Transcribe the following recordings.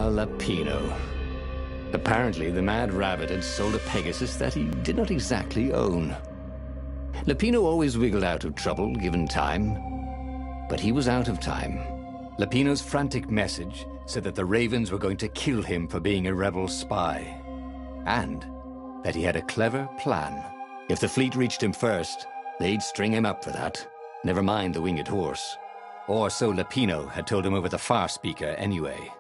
Lapino. Apparently, the Mad Rabbit had sold a Pegasus that he did not exactly own. Lapino always wiggled out of trouble, given time. But he was out of time. Lapino's frantic message said that the Ravens were going to kill him for being a rebel spy. And that he had a clever plan. If the fleet reached him first, they'd string him up for that. Never mind the winged horse. Or so Lapino had told him over the far speaker anyway.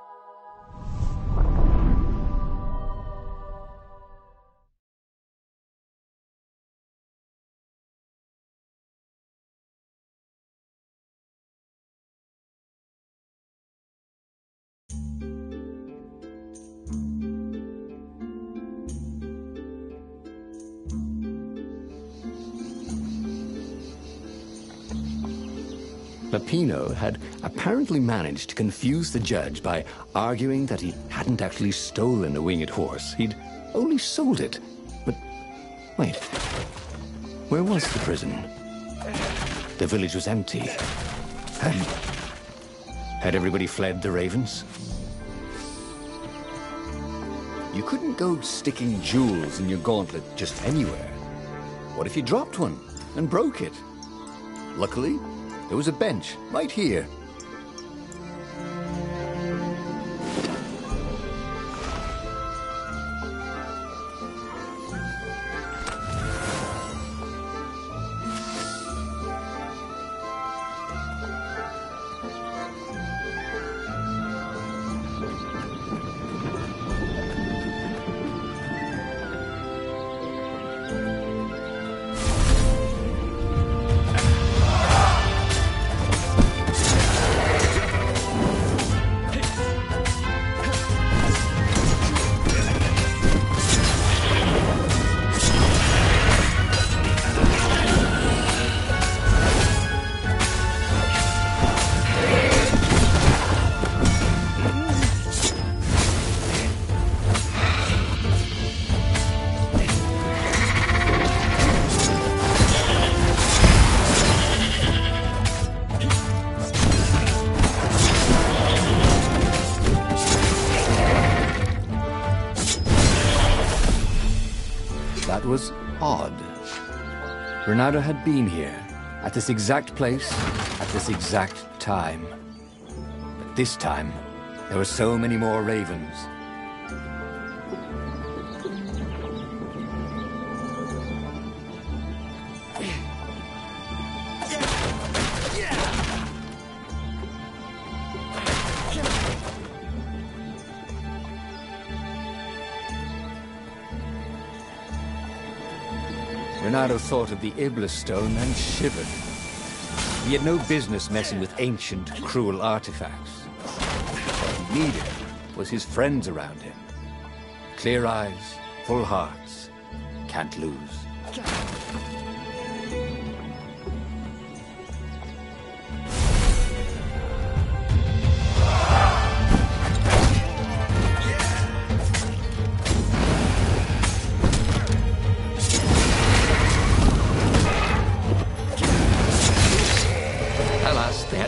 Lapino had apparently managed to confuse the judge by arguing that he hadn't actually stolen a winged horse. He'd only sold it. But wait, where was the prison? The village was empty. Had everybody fled the Ravens? You couldn't go sticking jewels in your gauntlet just anywhere. What if you dropped one and broke it? Luckily, there was a bench right here. That was odd. Renato had been here, at this exact place, at this exact time. But this time, there were so many more Ravens. Renato thought of the Iblis stone and shivered. He had no business messing with ancient, cruel artifacts. What he needed was his friends around him. Clear eyes, full hearts, can't lose.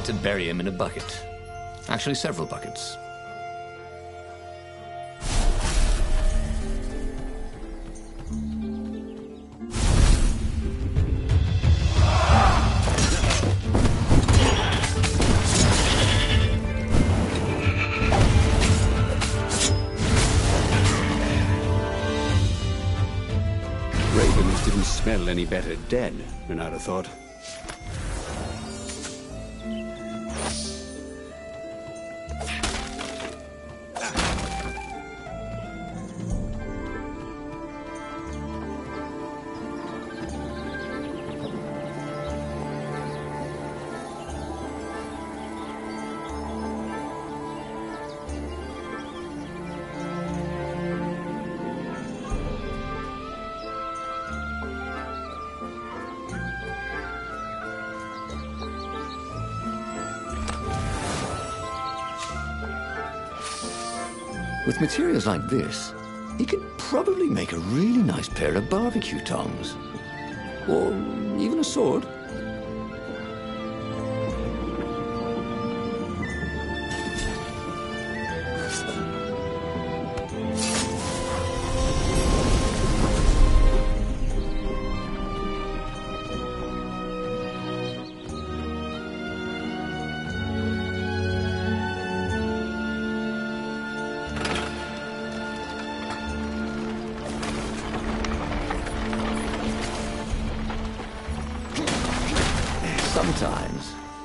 To bury him in a bucket. Actually, several buckets. Ravens didn't smell any better dead, Renato thought. With materials like this, he could probably make a really nice pair of barbecue tongs. Or even a sword.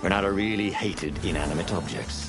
Renato really hated inanimate objects.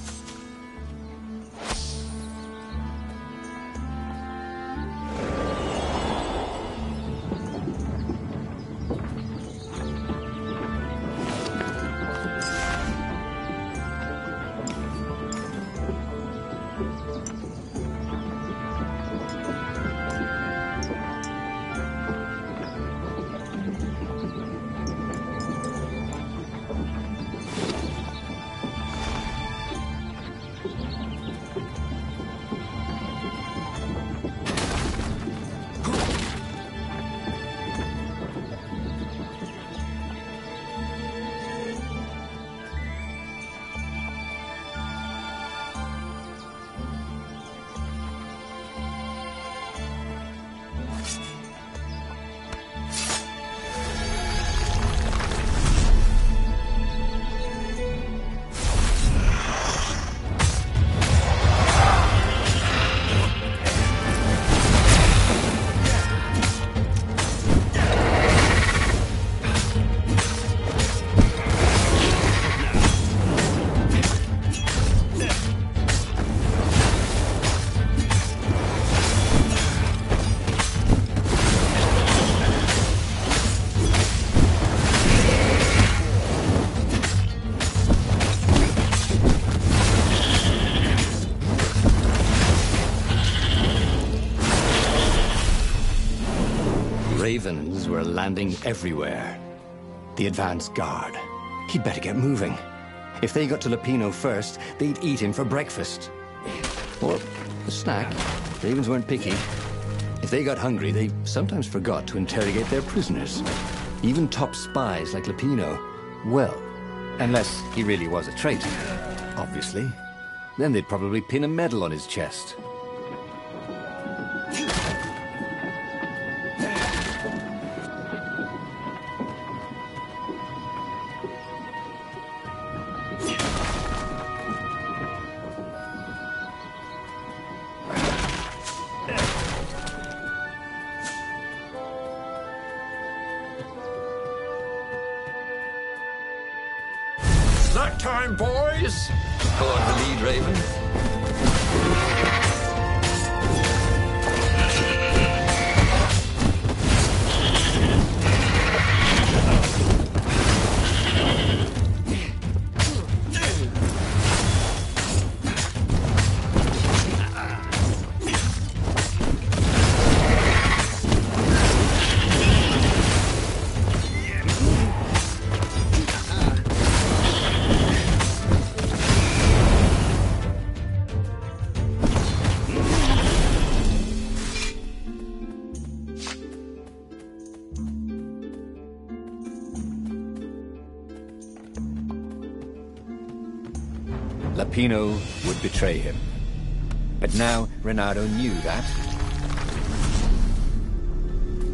Ravens were landing everywhere. The advance guard. He'd better get moving. If they got to Lupino first, they'd eat him for breakfast. Or a snack. Ravens weren't picky. If they got hungry, they sometimes forgot to interrogate their prisoners. Even top spies like Lupino. Well, unless he really was a traitor, obviously. Then they'd probably pin a medal on his chest. That time, boys! Go on the lead, Raven. Lupino would betray him. But now Renato knew that.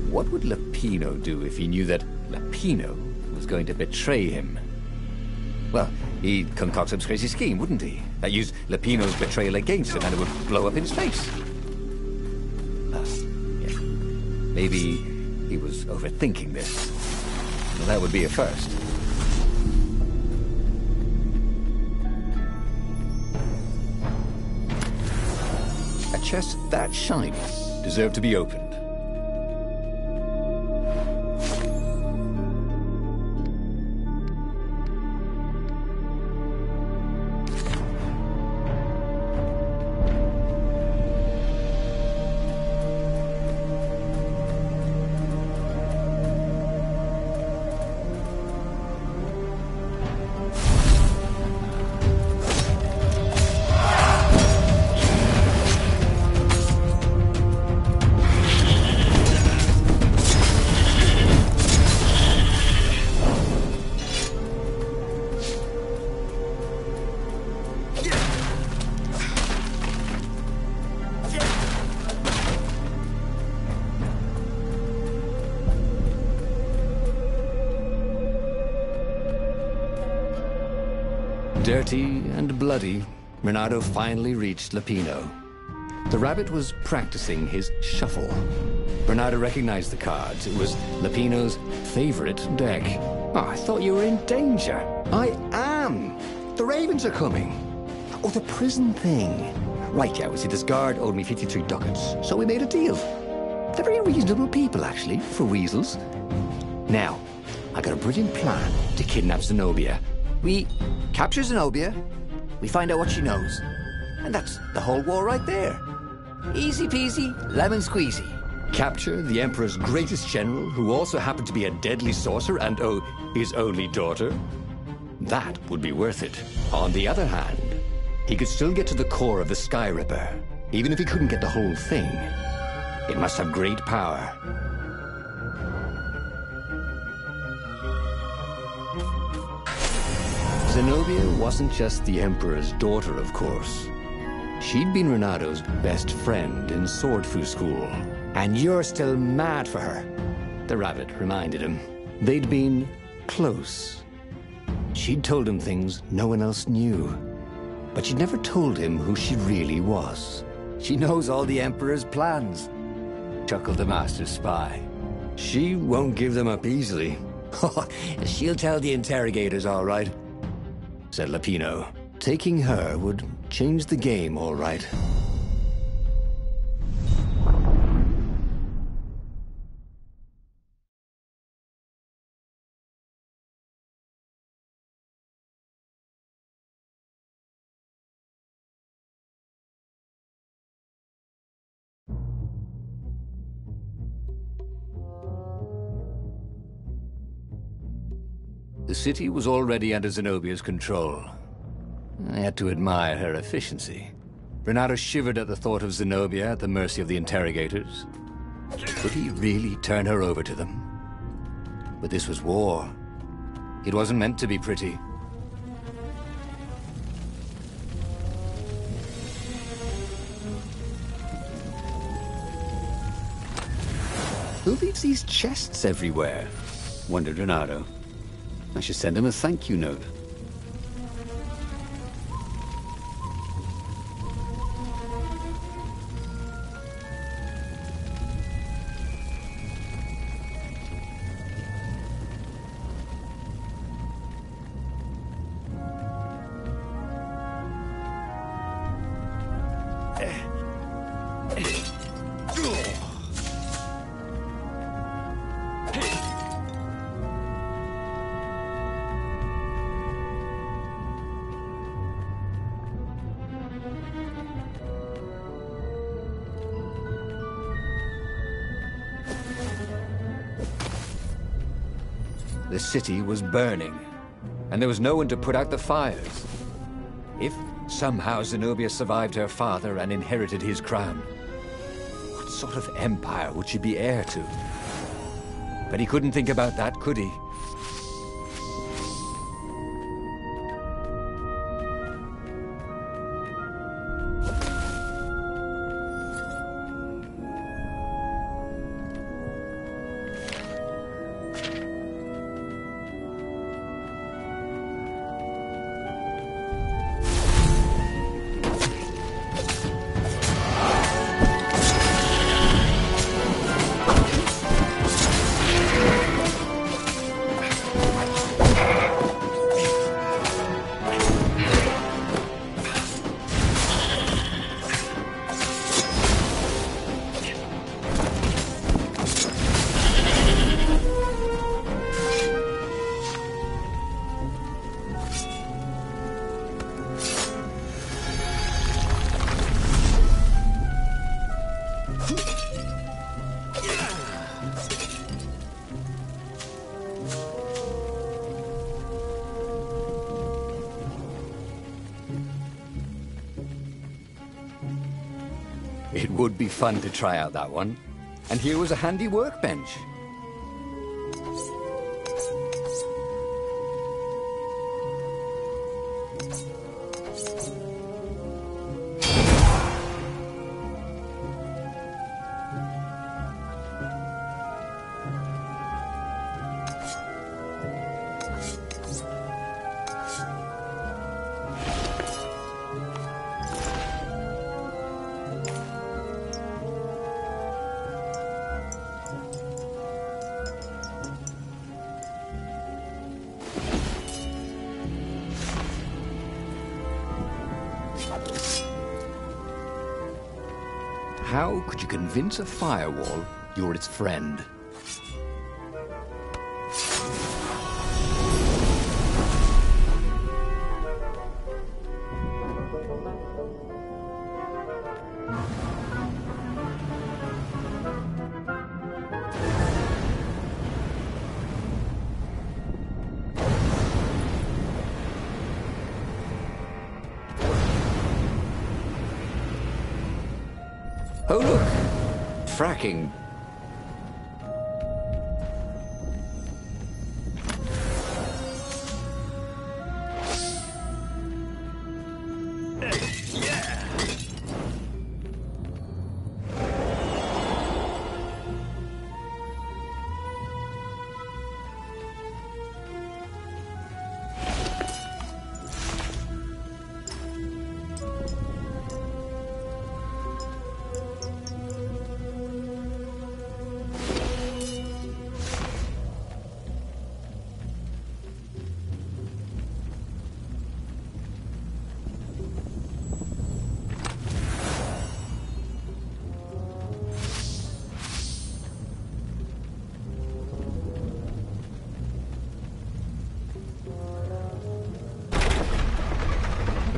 What would Lupino do if he knew that Lupino was going to betray him? Well, he'd concoct some crazy scheme, wouldn't he? That used Lupino's betrayal against him and it would blow up in his face. Yeah. Maybe he was overthinking this. Well, that would be a first. A chest that shiny deserved to be opened. Dirty and bloody, Renato finally reached Lupino. The rabbit was practicing his shuffle. Bernardo recognized the cards. It was Lupino's favorite deck. Oh, I thought you were in danger. I am. The ravens are coming. Oh, the prison thing. Right, yeah, see, this guard owed me 53 ducats, so we made a deal. They're very reasonable people, actually, for weasels. Now, I got a brilliant plan to kidnap Zenobia. We capture Zenobia, we find out what she knows, and that's the whole war right there. Easy peasy, lemon squeezy. Capture the Emperor's greatest general, who also happened to be a deadly sorcerer and, oh, his only daughter? That would be worth it. On the other hand, he could still get to the core of the Sky Ripper, even if he couldn't get the whole thing. It must have great power. Zenobia wasn't just the Emperor's daughter, of course. She'd been Renado's best friend in Sword Fu school. And you're still mad for her, the rabbit reminded him. They'd been close. She'd told him things no one else knew. But she'd never told him who she really was. She knows all the Emperor's plans, chuckled the master spy. She won't give them up easily. She'll tell the interrogators, all right, said Lupino. Taking her would change the game, all right. The city was already under Zenobia's control. I had to admire her efficiency. Renato shivered at the thought of Zenobia at the mercy of the interrogators. Could he really turn her over to them? But this was war. It wasn't meant to be pretty. Who leaves these chests everywhere? Wondered Renato. I should send him a thank you note. The city was burning, and there was no one to put out the fires. If somehow Zenobia survived her father and inherited his crown, what sort of empire would she be heir to? But he couldn't think about that, could he? It would be fun to try out that one. And here was a handy workbench. How could you convince a firewall you're its friend? Oh, look! Fracking.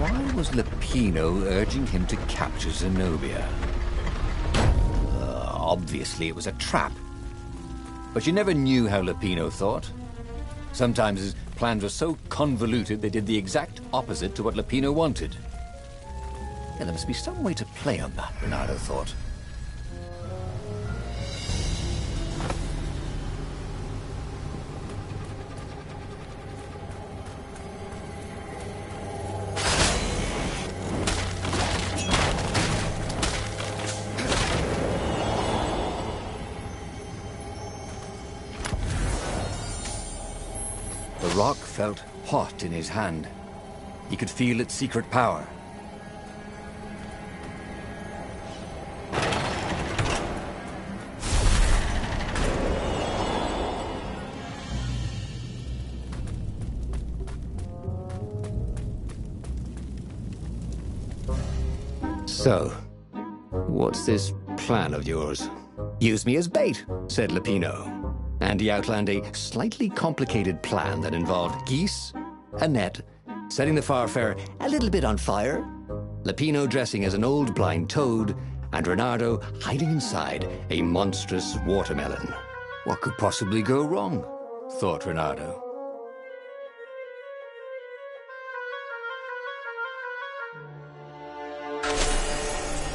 Why was Lupino urging him to capture Zenobia? Obviously it was a trap. But you never knew how Lupino thought. Sometimes his plans were so convoluted they did the exact opposite to what Lupino wanted. Yeah, there must be some way to play on that, Bernardo thought. The rock felt hot in his hand. He could feel its secret power. So, what's this plan of yours? Use me as bait, said Lupino. And he outlined a slightly complicated plan that involved geese, a net, setting the Farfarer a little bit on fire, Lupino dressing as an old blind toad, and Renardo hiding inside a monstrous watermelon. What could possibly go wrong? Thought Renardo.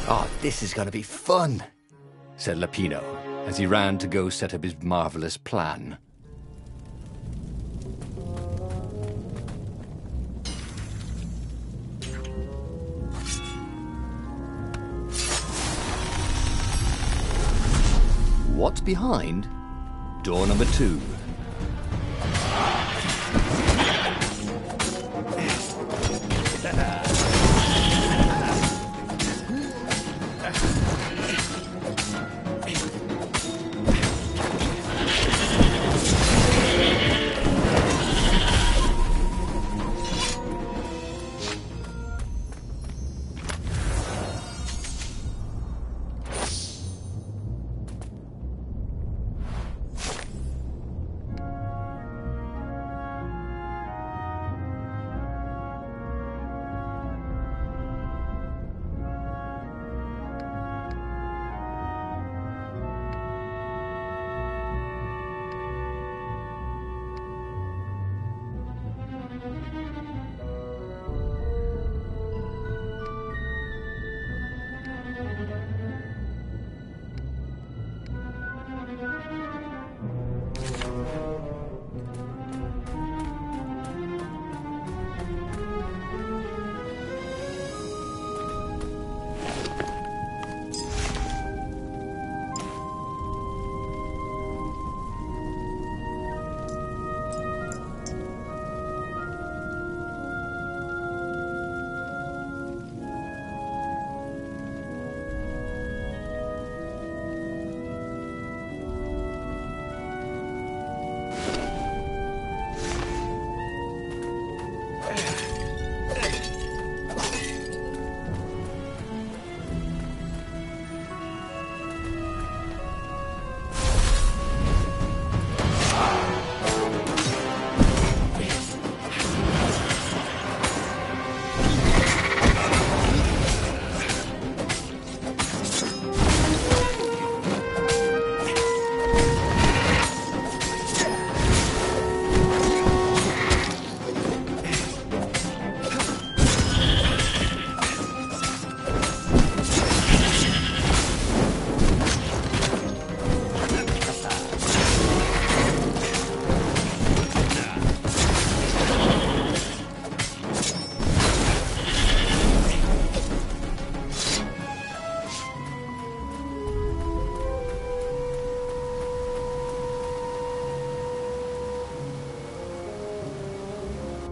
Oh, this is gonna be fun, said Lupino, as he ran to go set up his marvelous plan. What's behind door number 2?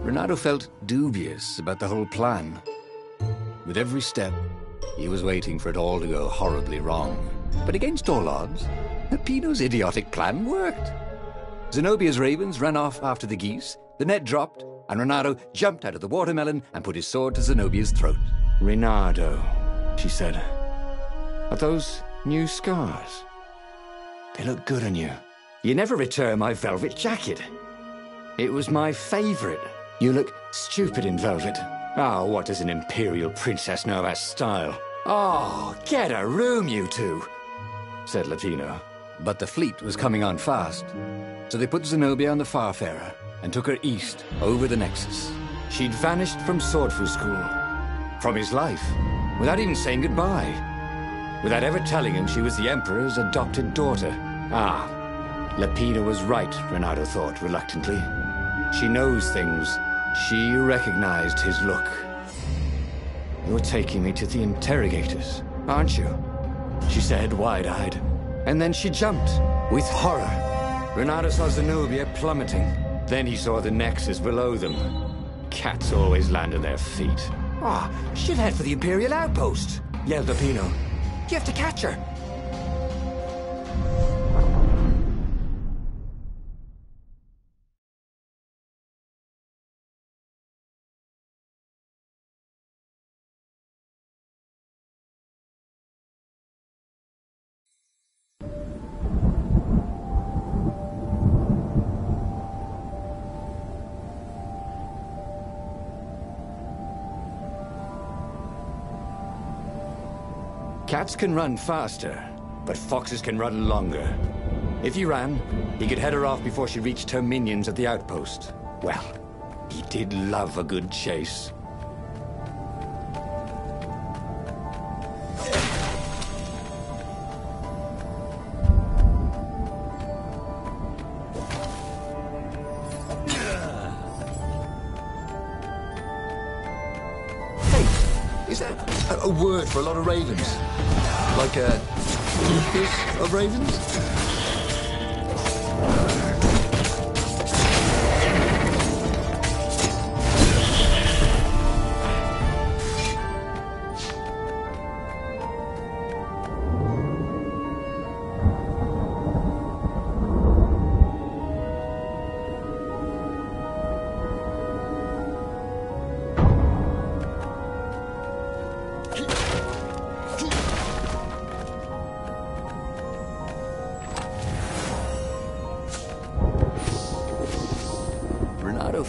Renato felt dubious about the whole plan. With every step, he was waiting for it all to go horribly wrong. But against all odds, Peppino's idiotic plan worked. Zenobia's ravens ran off after the geese, the net dropped, and Renato jumped out of the watermelon and put his sword to Zenobia's throat. "Renato," she said, "are those new scars? They look good on you. You never returned my velvet jacket. It was my favorite. You look stupid in velvet. Oh, what does an imperial princess know about style? Oh, get a room, you two," said Latino. But the fleet was coming on fast, so they put Zenobia on the Farfarer and took her east over the Nexus. She'd vanished from Swordfu School, from his life, without even saying goodbye, without ever telling him she was the Emperor's adopted daughter. Ah, Lapina was right, Renato thought reluctantly. She knows things. She recognized his look. "You're taking me to the interrogators, aren't you?" she said, wide-eyed. And then she jumped, with horror. Renato saw Zenobia plummeting. Then he saw the Nexus below them. Cats always land on their feet. "Ah, she'll head for the Imperial outpost," yelled Lapino. "You have to catch her." Cats can run faster, but foxes can run longer. If he ran, he could head her off before she reached her minions at the outpost. Well, he did love a good chase. Hey, is that a word for a lot of ravens? Like a nucleus of ravens?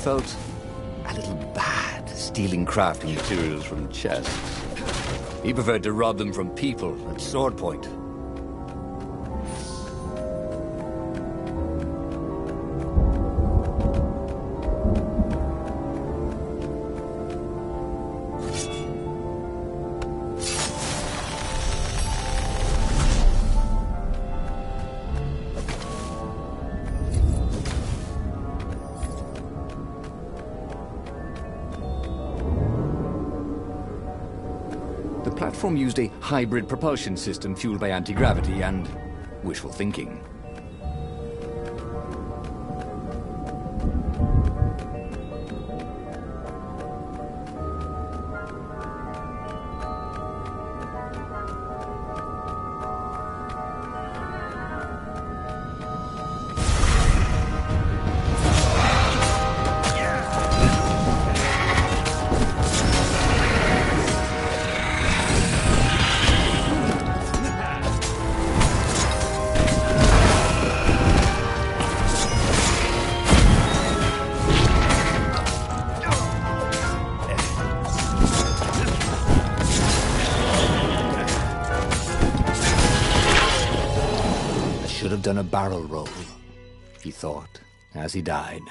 Felt a little bad stealing crafting materials from chests. He preferred to rob them from people at sword point. The platform used a hybrid propulsion system fueled by anti-gravity and wishful thinking. Should have done a barrel roll, he thought, as he died.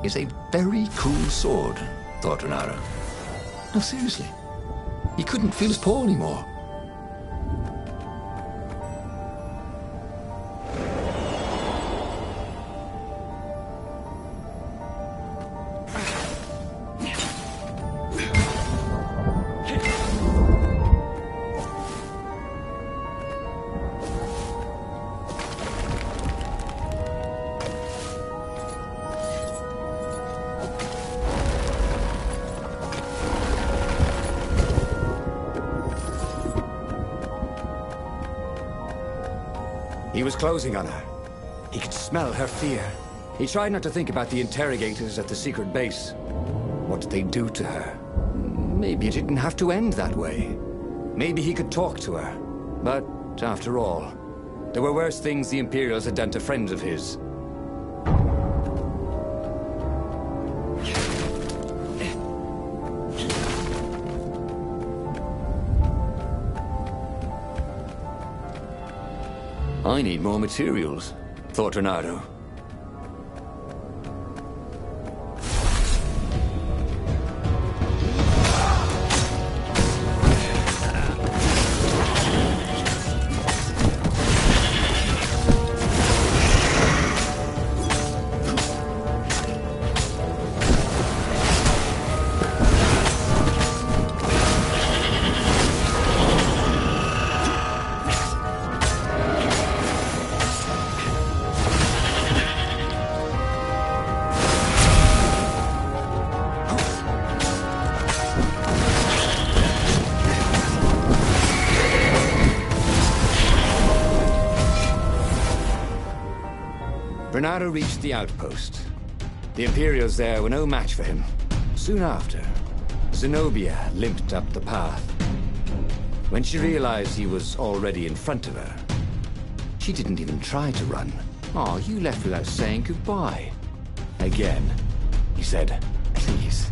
is a very cool sword, thought Renato. No, seriously. He couldn't feel his paw anymore. He was closing on her. He could smell her fear. He tried not to think about the interrogators at the secret base. What did they do to her? Maybe it didn't have to end that way. Maybe he could talk to her. But, after all, there were worse things the Imperials had done to friends of his. I need more materials, thought Renato. Renato reached the outpost. The Imperials there were no match for him. Soon after, Zenobia limped up the path. When she realized he was already in front of her, she didn't even try to run. "Oh, you left without saying goodbye." Again, he said, "Please,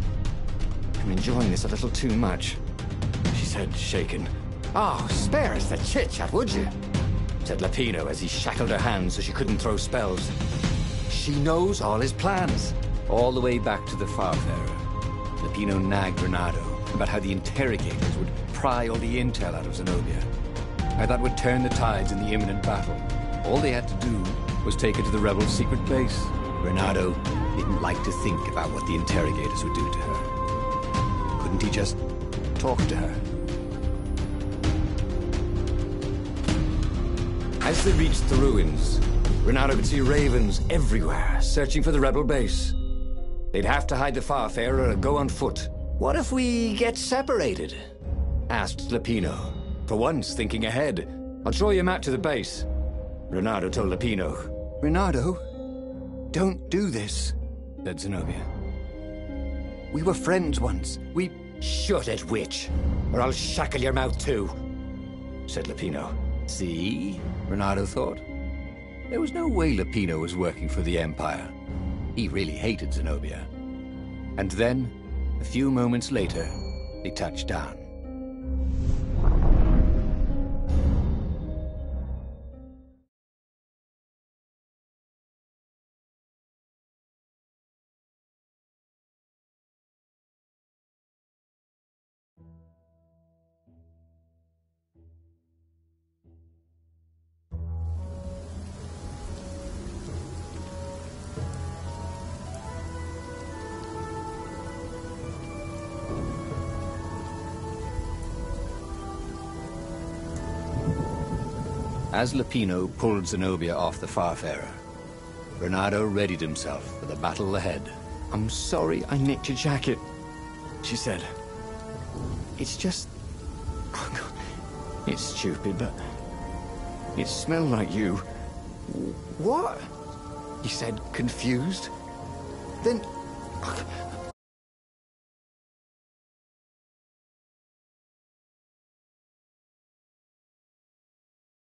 I'm enjoying this a little too much," she said, shaken. "Oh, spare us the chit-chat, would you?" said Lapino as he shackled her hands so she couldn't throw spells. She knows all his plans. All the way back to the Farfarer, Lapino nagged Renato about how the interrogators would pry all the intel out of Zenobia. How that would turn the tides in the imminent battle. All they had to do was take her to the rebels' secret base. Renato didn't like to think about what the interrogators would do to her. Couldn't he just talk to her? As they reached the ruins, Renato could see ravens everywhere, searching for the rebel base. They'd have to hide the Farfarer or go on foot. "What if we get separated?" asked Lapino, for once thinking ahead. "I'll show you a map to the base," Renato told Lapino. "Renato, don't do this," said Zenobia. "We were friends once. We..." "Shut it, witch, or I'll shackle your mouth too," said Lapino. See? Renato thought. There was no way Lapino was working for the Empire. He really hated Zenobia. And then, a few moments later, they touched down. As Lapino pulled Zenobia off the Farfarer, Renato readied himself for the battle ahead. "I'm sorry I nicked your jacket," she said. "It's just... oh, God. It's stupid, but it smelled like you." "What?" he said, confused. "Then